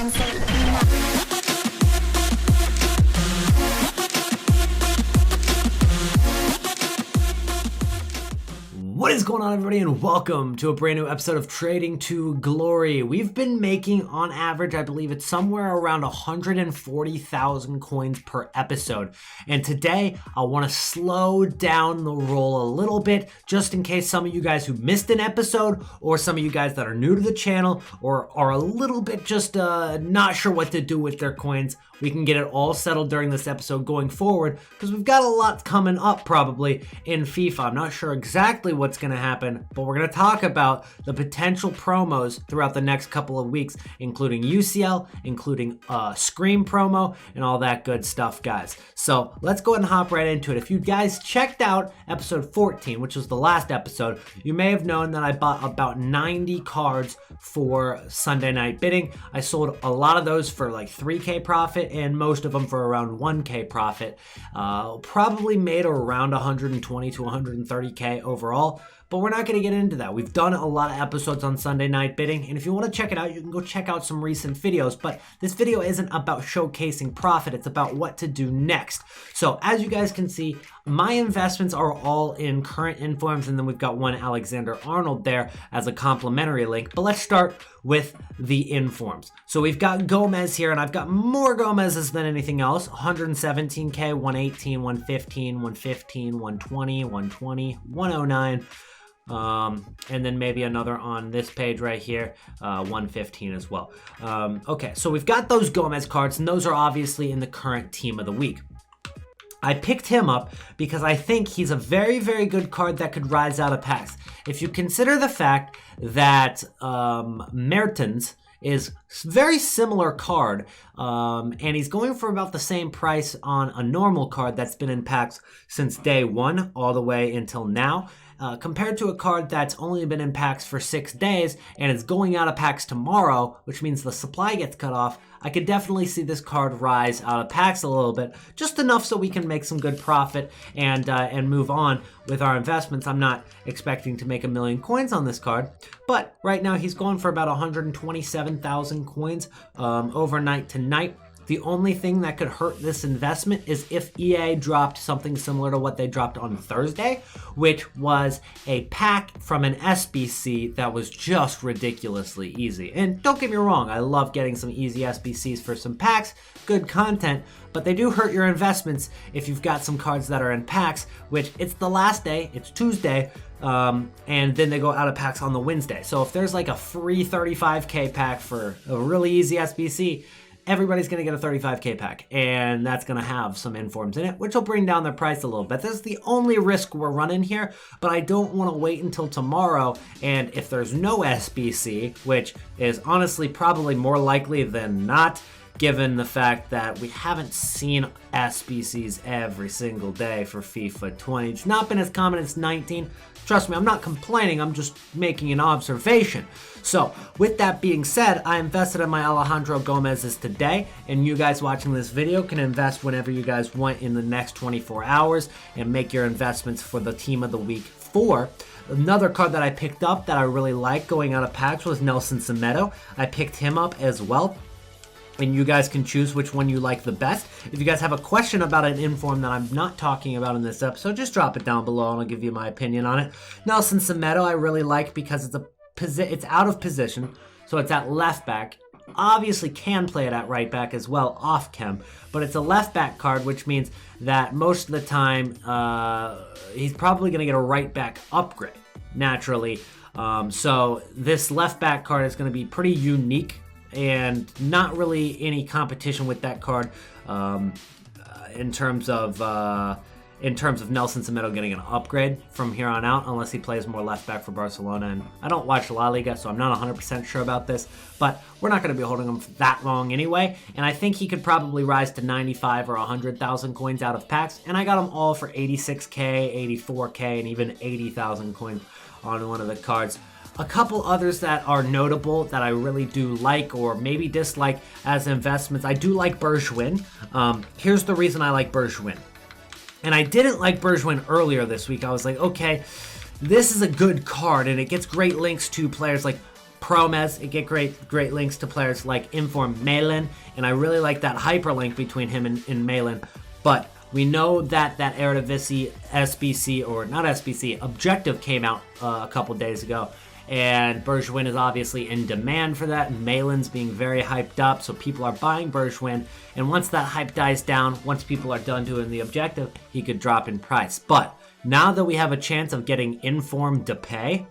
What is going on, everybody, and welcome to a brand new episode of Trading to Glory. We've been making, on average, I believe it's somewhere around 140,000 coins per episode. And today, I want to slow down the roll a little bit, just in case some of you guys who missed an episode, or some of you guys that are new to the channel, or are a little bit just not sure what to do with their coins. We can get it all settled during this episode going forward, because we've got a lot coming up probably in FIFA. I'm not sure exactly what's going to happen, but we're going to talk about the potential promos throughout the next couple of weeks, including UCL, including Scream promo, and all that good stuff, guys. So let's go ahead and hop right into it. If you guys checked out episode 14, which was the last episode, you may have known that I bought about 90 cards for Sunday night bidding. I sold a lot of those for like 3K profit, and most of them for around 1K profit. Probably made around 120 to 130K overall, but we're not going to get into that. We've done a lot of episodes on Sunday night bidding, and if you want to check it out, you can go check out some recent videos, but this video isn't about showcasing profit, it's about what to do next. So as you guys can see, my investments are all in current informs, and then we've got one Alexander-Arnold there as a complimentary link. But let's start with the informs. So we've got Gomez here, and I've got more Gomez's than anything else. 117K, 118, 115, 115, 120, 120, 109. And then maybe another on this page right here, 115 as well. Okay, so we've got those Gomez cards, and those are obviously in the current team of the week. I picked him up because I think he's a very, very good card that could rise out of packs. If you consider the fact that Mertens is very similar card, and he's going for about the same price on a normal card that's been in packs since day one all the way until now, compared to a card that's only been in packs for 6 days and is going out of packs tomorrow, which means the supply gets cut off. I could definitely see this card rise out of packs a little bit, just enough so we can make some good profit and move on with our investments. I'm not expecting to make 1 million coins on this card, but right now he's going for about 127,000 coins overnight tonight. The only thing that could hurt this investment is if EA dropped something similar to what they dropped on Thursday, which was a pack from an SBC that was just ridiculously easy. And don't get me wrong, I love getting some easy SBCs for some packs, good content, but they do hurt your investments if you've got some cards that are in packs, which it's the last day, it's Tuesday, and then they go out of packs on the Wednesday. So if there's like a free 35K pack for a really easy SBC, everybody's going to get a 35K pack, and that's going to have some informs in it, which will bring down their price a little bit. That's the only risk we're running here, but I don't want to wait until tomorrow, and if there's no SBC, which is honestly probably more likely than not, given the fact that we haven't seen SBCs every single day for FIFA 20. It's not been as common as 19. Trust me, I'm not complaining, I'm just making an observation. So, with that being said, I invested in my Alejandro Gomez's today, and you guys watching this video can invest whenever you guys want in the next 24 hours and make your investments for the team of the week 4. Another card that I picked up that I really like going out of packs was Nelson Semedo. I picked him up as well, and you guys can choose which one you like the best. If you guys have a question about an inform that I'm not talking about in this episode, just drop it down below and I'll give you my opinion on it. Nelson Semedo I really like because it's out of position, so it's at left back. Obviously can play it at right back as well off chem, but it's a left back card, which means that most of the time he's probably going to get a right back upgrade naturally. So this left back card is going to be pretty unique and not really any competition with that card in terms of Nelson Semedo getting an upgrade from here on out, unless he plays more left back for Barcelona. And I don't watch La Liga, so I'm not 100% sure about this, but we're not going to be holding him for that long anyway. And I think he could probably rise to 95 or 100,000 coins out of packs. And I got them all for 86K, 84K, and even 80,000 coins on one of the cards. A couple others that are notable that I really do like or maybe dislike as investments. I do like Bergwijn. Here's the reason I like Bergwijn. And I didn't like Bergwijn earlier this week. I was like, okay, this is a good card, and it gets great links to players like Promes, it get great links to players like Inform Malin, and I really like that hyperlink between him and Malin. But we know that Eredivisie SBC, or not SBC, objective came out a couple days ago. And Bergwijn is obviously in demand for that. And Malin's being very hyped up, so people are buying Bergwijn. And once that hype dies down, once people are done doing the objective, he could drop in price. But now that we have a chance of getting Inform Depay,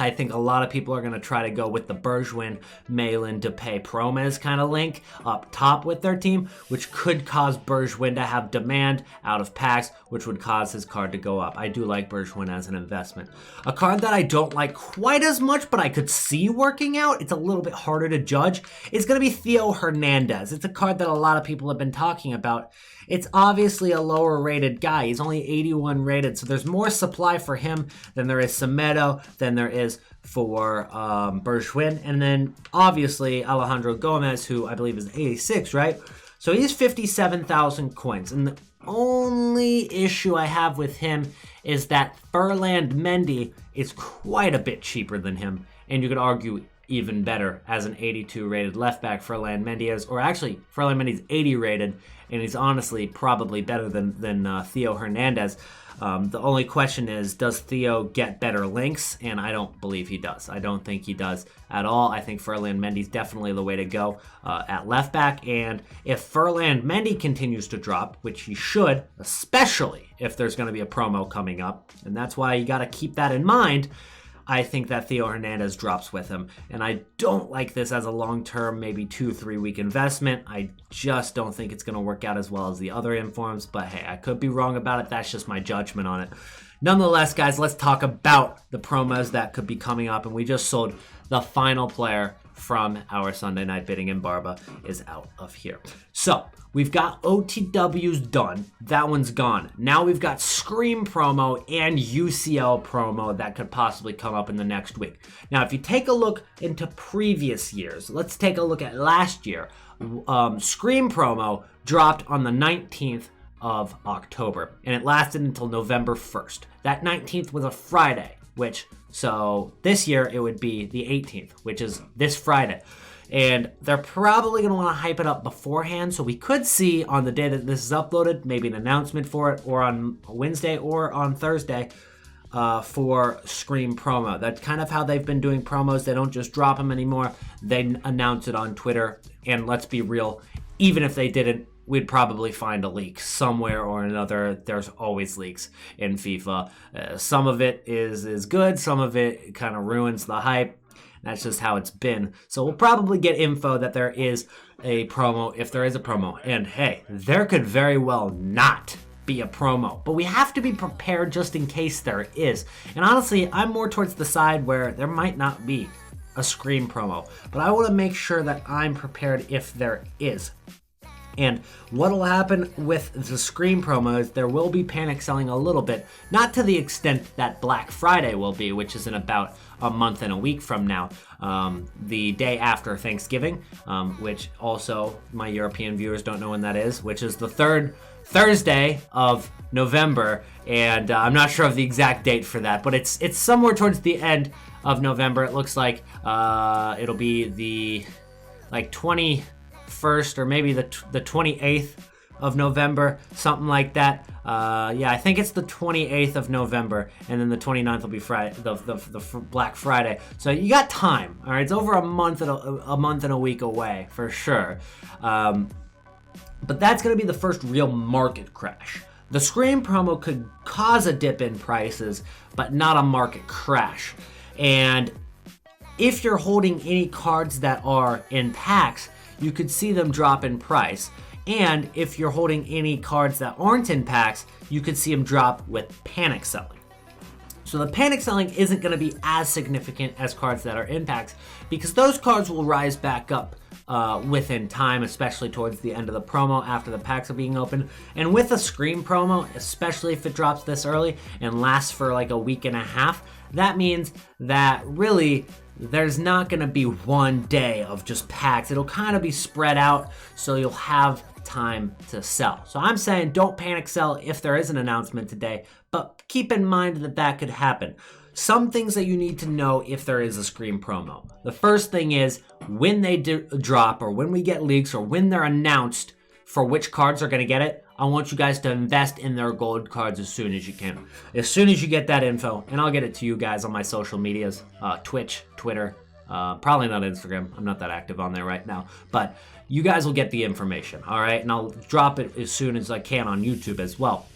I think a lot of people are going to try to go with the Bergwijn, Malin, Depay, Promes kind of link up top with their team, which could cause Bergwijn to have demand out of packs, which would cause his card to go up. I do like Bergwijn as an investment. A card that I don't like quite as much, but I could see working out, it's a little bit harder to judge, is going to be Theo Hernandez. It's a card that a lot of people have been talking about. It's obviously a lower rated guy. He's only 81 rated, so there's more supply for him than there is Semedo, than there is for Bergwijn. And then obviously Alejandro Gomez, who I believe is 86, right? So he's 57,000 coins. And the only issue I have with him is that Ferland Mendy is quite a bit cheaper than him. And you could argue even better as an 82 rated left back Ferland Mendy is, or actually Ferland Mendy's 80 rated, and he's honestly probably better than Theo Hernandez. The only question is, does Theo get better links? And I don't believe he does. I don't think he does at all. I think Ferland Mendy's definitely the way to go at left back. And if Ferland Mendy continues to drop, which he should, especially if there's going to be a promo coming up, and that's why you got to keep that in mind, I think that Theo Hernandez drops with him. And I don't like this as a long-term, maybe 2-3 week investment. I just don't think it's going to work out as well as the other informs. But hey, I could be wrong about it. That's just my judgment on it. Nonetheless, guys, let's talk about the promos that could be coming up. And we just sold the final player from our Sunday night bidding, and Barba is out of here. So we've got OTWs done. That one's gone. Now we've got Scream promo and UCL promo that could possibly come up in the next week. Now, if you take a look into previous years, let's take a look at last year. Scream promo dropped on the 19th of October, and it lasted until November 1st. That 19th was a Friday, so this year it would be the 18th, which is this Friday. And they're probably going to want to hype it up beforehand, so we could see on the day that this is uploaded, maybe an announcement for it, or on Wednesday or on Thursday for Scream promo. That's kind of how they've been doing promos. They don't just drop them anymore. They announce it on Twitter, and let's be real, even if they didn't, we'd probably find a leak somewhere or another. There's always leaks in FIFA. Some of it is good. Some of it kind of ruins the hype. That's just how it's been. So we'll probably get info that there is a promo, if there is a promo. And hey, there could very well not be a promo. But we have to be prepared just in case there is. And honestly, I'm more towards the side where there might not be a Scream promo. But I want to make sure that I'm prepared if there is. And what will happen with the Scream promo is there will be panic selling a little bit, not to the extent that Black Friday will be, which is in about a month and a week from now, the day after Thanksgiving, which also my European viewers don't know when that is, which is the third Thursday of November, and I'm not sure of the exact date for that, but it's somewhere towards the end of November. It looks like it'll be the 21st or maybe the 28th of November, something like that. Yeah, I think it's the 28th of November, and then the 29th will be Friday, the Black Friday. So you got time, all right? It's over a month and a week away for sure. But that's going to be the first real market crash. The Scream promo could cause a dip in prices, but not a market crash. And if you're holding any cards that are in packs, you could see them drop in price. And if you're holding any cards that aren't in packs, you could see them drop with panic selling. So the panic selling isn't going to be as significant as cards that are in packs, because those cards will rise back up within time, especially towards the end of the promo after the packs are being opened. And with a Scream promo, especially if it drops this early and lasts for like a week and a half, that means that really there's not going to be one day of just packs. It'll kind of be spread out, so you'll have time to sell. So I'm saying don't panic sell if there is an announcement today, but keep in mind that that could happen. some things that you need to know if there is a screen promo. The first thing is when they drop, or when we get leaks, or when they're announced for which cards are going to get it, I want you guys to invest in their gold cards as soon as you can. As soon as you get that info, and I'll get it to you guys on my social medias, Twitch, Twitter, probably not Instagram. I'm not that active on there right now, but you guys will get the information, all right? And I'll drop it as soon as I can on YouTube as well.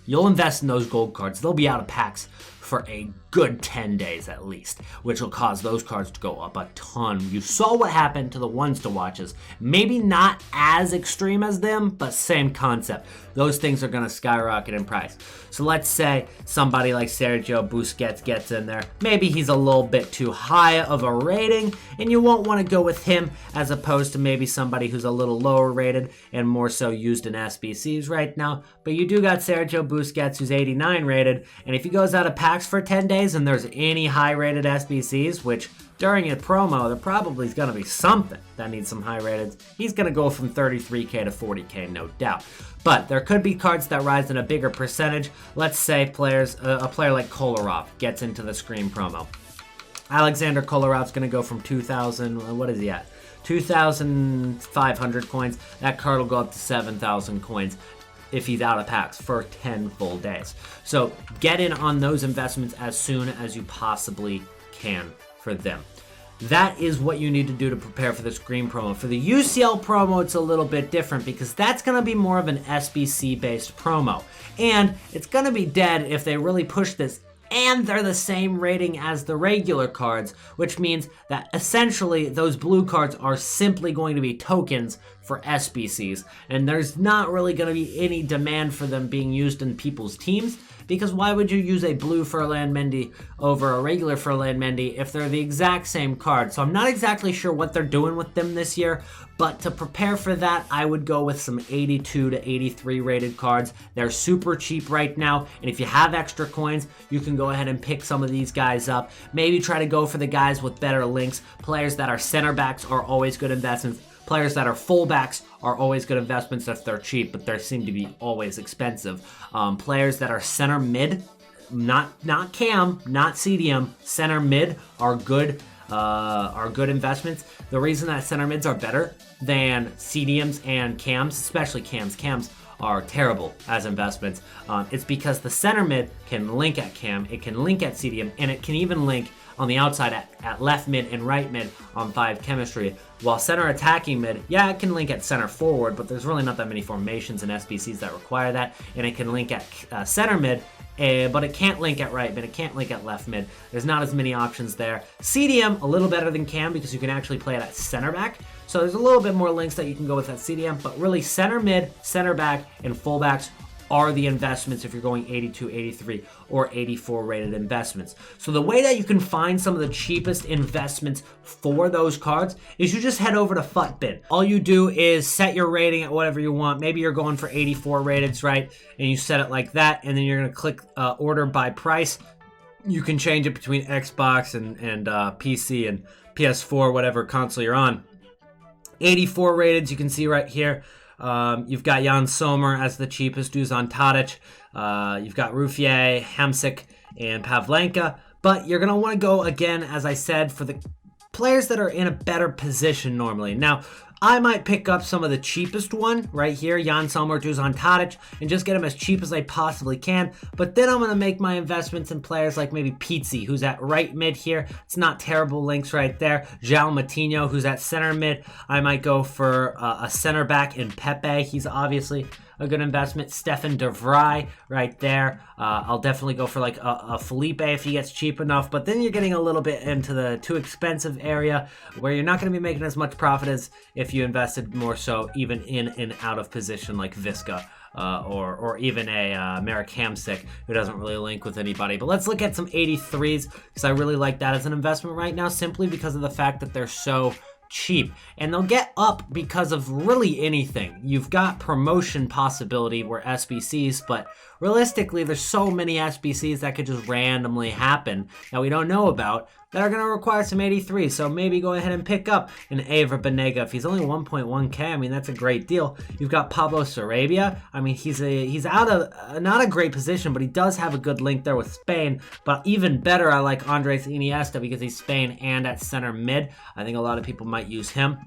You'll invest in those gold cards. They'll be out of packs for a good 10 days at least, which will cause those cards to go up a ton. You saw what happened to the ones to watches. Maybe not as extreme as them, but same concept. Those things are going to skyrocket in price. So let's say somebody like Sergio Busquets gets in there. Maybe he's a little bit too high of a rating, and you won't want to go with him as opposed to maybe somebody who's a little lower rated and more so used in SBCs right now. But you do got Sergio Busquets, who's 89 rated, and if he goes out of packs for 10 days and there's any high rated SBCs, which during a promo there probably is going to be something that needs some high rated, he's going to go from 33k to 40k, no doubt. But there could be cards that rise in a bigger percentage. Let's say a player like Kolarov gets into the screen promo. Alexander Kolarov's going to go from 2,000, what is he at? 2,500 coins. That card will go up to 7,000 coins if he's out of packs for 10 full days. So get in on those investments as soon as you possibly can for them. That is what you need to do to prepare for the screen promo. For the UCL promo, it's a little bit different because that's going to be more of an SBC-based promo. And it's going to be dead if they really push this and they're the same rating as the regular cards, which means that essentially those blue cards are simply going to be tokens for SBCs, and there's not really going to be any demand for them being used in people's teams, because why would you use a blue Ferland Mendy over a regular Ferland Mendy if they're the exact same card? So I'm not exactly sure what they're doing with them this year, but to prepare for that, I would go with some 82 to 83 rated cards. They're super cheap right now, and if you have extra coins, you can go ahead and pick some of these guys up. Maybe try to go for the guys with better links. Players that are center backs are always good investments. Players that are fullbacks are always good investments if they're cheap, but they seem to be always expensive. Players that are center mid, not cam, not CDM, center mid are good investments. The reason that center mids are better than CDMs and cams, especially cams are terrible as investments. It's because the center mid can link at cam, it can link at CDM, and it can even link on the outside at left mid and right mid on 5 chemistry, while center attacking mid, yeah, it can link at center forward, but there's really not that many formations and SBCs that require that, and it can link at center mid, but it can't link at right mid, it can't link at left mid. There's not as many options there. CDM, a little better than cam because you can actually play it at center back, so there's a little bit more links that you can go with at CDM, but really center mid, center back, and fullbacks are the investments if you're going 82, 83, or 84 rated investments. So the way that you can find some of the cheapest investments for those cards is you just head over to FUTBIN. All you do is set your rating at whatever you want. Maybe you're going for 84 rateds, right? And you set it like that, and then you're gonna click order by price. You can change it between Xbox and PC and PS4, whatever console you're on. 84 rateds, you can see right here. You've got Jan Sommer as the cheapest, Dusan Tadic. You've got Ruffier, Hamsik, and Pavlenka. But you're going to want to go, again, as I said, for the players that are in a better position normally. Now, I might pick up some of the cheapest one right here, Jan Sommer, Dusan Tadic, and just get them as cheap as I possibly can. But then I'm going to make my investments in players like maybe Pizzi, who's at right mid here. It's not terrible links right there. João Matinho, who's at center mid. I might go for a center back in Pepe. He's obviously a good investment. Stefan de Vrij right there. I'll definitely go for like a Felipe if he gets cheap enough, but then you're getting a little bit into the too expensive area where you're not going to be making as much profit as if you invested more so even in and out of position like Visca. Or even a Marek Hamsik, who doesn't really link with anybody. But let's look at some 83s, because I really like that as an investment right now, simply because of the fact that they're so cheap, and they'll get up because of really anything. You've got promotion possibility where SBCs, but realistically there's so many SBCs that could just randomly happen that we don't know about that are going to require some 83. So maybe go ahead and pick up an Ava Banega. If he's only 1.1k, I mean, that's a great deal. You've got Pablo Sarabia. I mean, he's out of not a great position, but he does have a good link there with Spain. But even better, I like Andres Iniesta because he's Spain and at center mid. I think a lot of people might use him.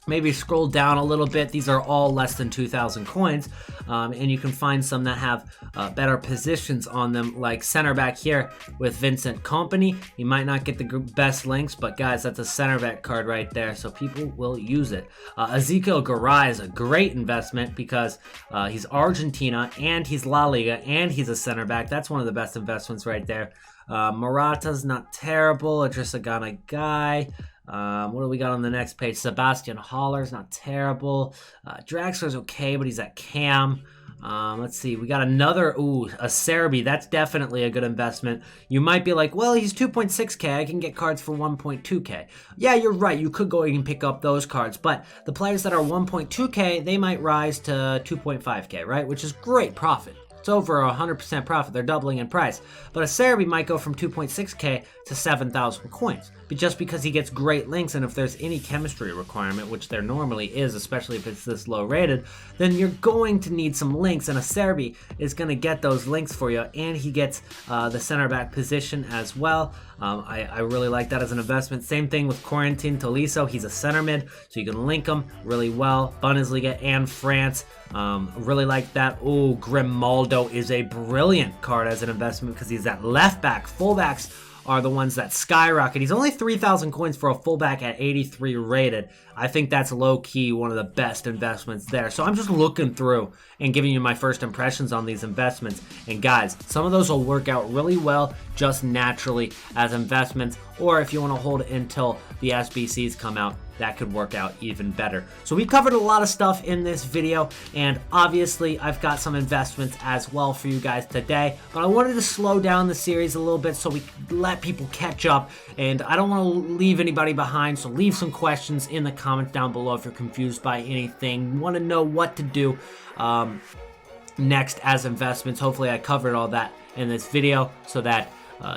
Maybe scroll down a little bit. These are all less than 2,000 coins. And you can find some that have better positions on them, like center back here with Vincent Kompany. You might not get the best links, but guys, that's a center back card right there, so people will use it. Ezekiel Garay is a great investment because he's Argentina, and he's La Liga, and he's a center back. That's one of the best investments right there. Morata's not terrible. Idrissa Gana Guy. What do we got on the next page? Sebastian Haller's not terrible. Draxler's okay, but he's at Cam. Let's see. We got another, a Serbi. That's definitely a good investment. You might be like, well, he's 2.6k. I can get cards for 1.2k. Yeah, you're right. You could go and pick up those cards. But the players that are 1.2k, they might rise to 2.5k, right? Which is great profit. It's over 100% profit. They're doubling in price. But a Serbi might go from 2.6k to 7,000 coins. But just because he gets great links, and if there's any chemistry requirement, which there normally is, especially if it's this low rated, then you're going to need some links, and a Serbi is going to get those links for you, and he gets the center back position as well. I really like that as an investment. Same thing with Corentin Tolisso. He's a center mid, so you can link him really well. Bundesliga and France. Really like that. Oh, Grimaldo is a brilliant card as an investment because he's at left back. Fullbacks are the ones that skyrocket. He's only 3,000 coins for a fullback at 83 rated. I think that's low-key one of the best investments there. So I'm just looking through and giving you my first impressions on these investments. And guys, some of those will work out really well just naturally as investments, or if you want to hold it until the SBCs come out, that could work out even better. So we covered a lot of stuff in this video, and obviously I've got some investments as well for you guys today, but I wanted to slow down the series a little bit so we could let people catch up, and I don't want to leave anybody behind, so leave some questions in the comments down below if you're confused by anything, want to know what to do next as investments. Hopefully I covered all that in this video so that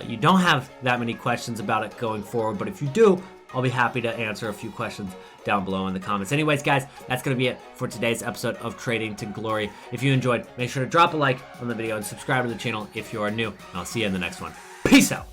you don't have that many questions about it going forward, but if you do, I'll be happy to answer a few questions down below in the comments. Anyways, guys, that's going to be it for today's episode of Trading to Glory. If you enjoyed, make sure to drop a like on the video and subscribe to the channel if you are new. And I'll see you in the next one. Peace out.